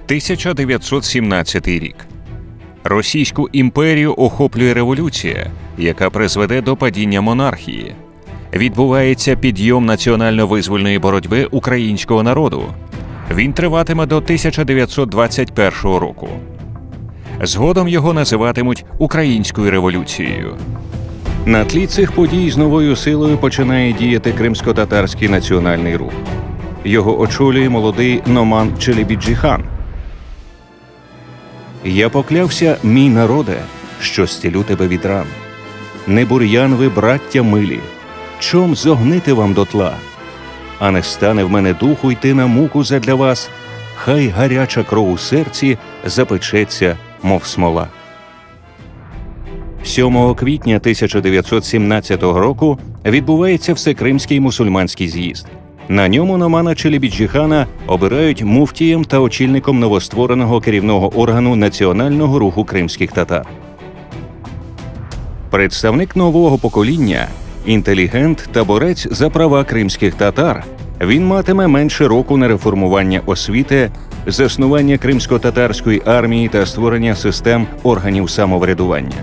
1917 рік. Російську імперію охоплює революція, яка призведе до падіння монархії. Відбувається підйом національно-визвольної боротьби українського народу. Він триватиме до 1921 року. Згодом його називатимуть Українською революцією. На тлі цих подій з новою силою починає діяти кримсько-татарський національний рух. Його очолює молодий Номан Челебіджі-хан. «Я поклявся, мій народе, що зцілю тебе від ран. Не бур'ян ви, браття милі, чом зогнити вам дотла? А не стане в мене духу йти на муку задля вас, хай гаряча кров у серці запечеться, мов смола». 7 квітня 1917 року відбувається Всекримський мусульманський з'їзд. На ньому Номана Челебіджі-хана обирають муфтієм та очільником новоствореного керівного органу національного руху кримських татар. Представник нового покоління, інтелігент та борець за права кримських татар, він матиме менше року на реформування освіти, заснування кримсько-татарської армії та створення систем органів самоврядування.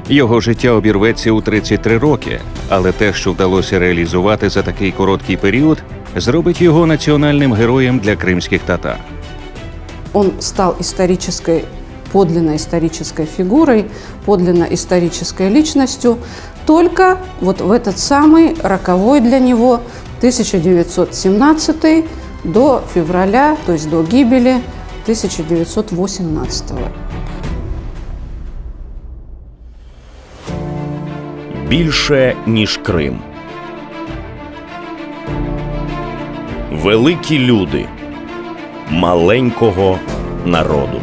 Його життя обірветься у 33 роки, але те, що вдалося реалізувати за такий короткий період, зробить його національним героєм для кримських татар. Он стал подлинно исторической фигурой, подлинно исторической личностью только вот в этот самый роковой для него 1917 до февраля, то есть до гибели 1918. Більше, ніж Крим. Великі люди маленького народу.